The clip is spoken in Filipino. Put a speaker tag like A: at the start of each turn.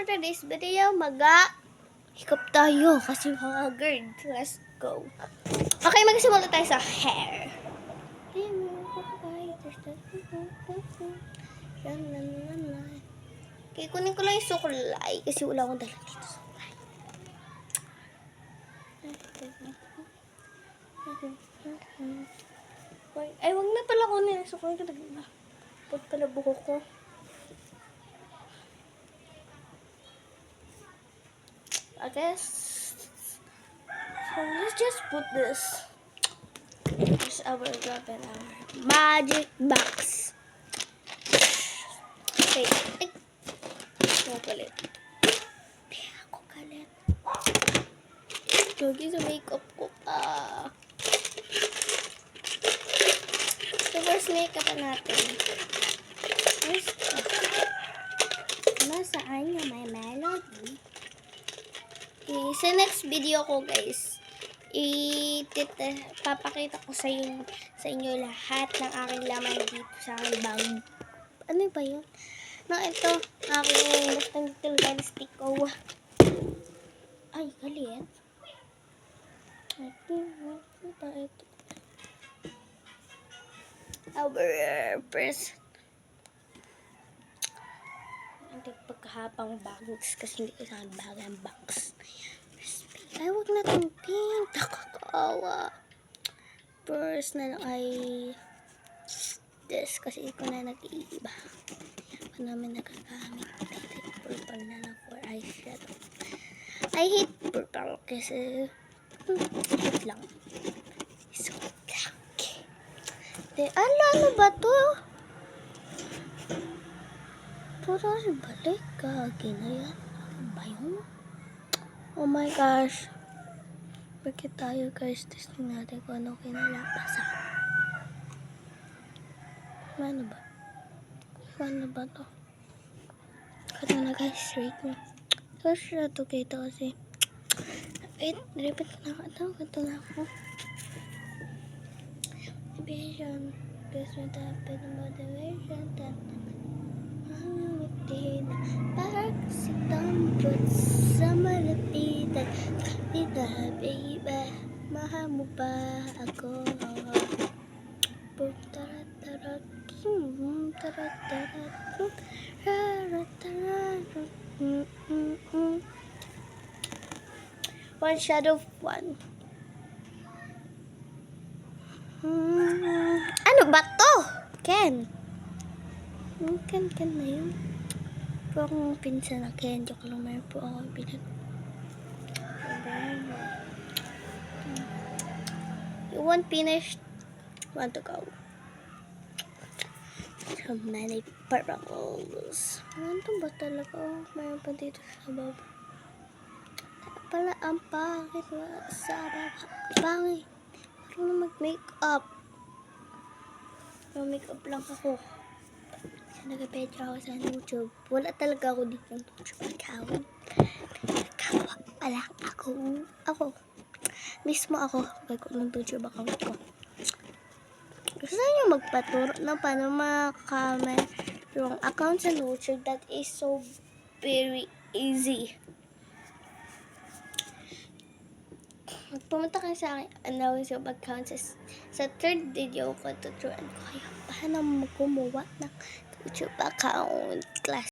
A: today's video, hikap tayo kasi haggard. Let's go. Okay, magsimula tayo sa hair. Okay, kunin ko lang yung sukulay kasi wala akong dala dito sukulay. Ay, wag na pala kunin yung sukulay ko. Pag pala buhok ko. I guess. So let's just put this. This our grab and our magic box. Okay. Ay. Ako galit. Ako galit. Jogi sa makeup ko pa. So first makeup natin. First. Nasaan yung may melody? Okay, sa next video ko guys, papakita ko sa inyo lahat ng aking laman dito sa aking bag. Ano ba yun? Ito, aking little stick ko. Ay, galit. Ito. Our first. Hindi pagkahapang bags kasi hindi ko sa aking bag ang box. Ay, huwag na itong pink. Nakakawa. First na lang ay this. Kasi ito na nag-iiba. Ako namin nagagamit. Purple na lang for eyeshadow. I hate purple kasi hate lang. So black. Ano ba to? Puro si balik. Gagi na yan. Ano ba yun? Oh my gosh. Bakit tayo guys? Testing natin kung ano kinalabasan. Ano ba? Ano ba to? Ito na guys. Straight na. So, ito kita kasi. Wait. Repeat na ako. Ito na ako. Motivation. Guess what happened? Motivation. Parang si tambot sa malapitan. Kita, baby, mahal mo ba ako? One shadow, one. Ano ba to? Ken na yun. Po akong pinsan na Ken. Joke lang, mayroon po ako pinag. You want finished? Want to go? So many purples. Ano ba talaga? Mayroon pa dito sa baba. Pala ang pangit sa baba. Pangit. Parang mag-makeup. Mag-makeup lang ako. Nag-picture ako sa YouTube. Wala talaga ako dito ng YouTube account. Nagkawa pala ako. Mismo ako. Gagawin ko ng YouTube account ko. Gusto nyo magpaturo na paano makakamay yung account sa YouTube? That is so very easy. Pumunta kayo sa aking YouTube account sa third video ko. Tuturuan ko kayo paano gumawa ng YouTube account class.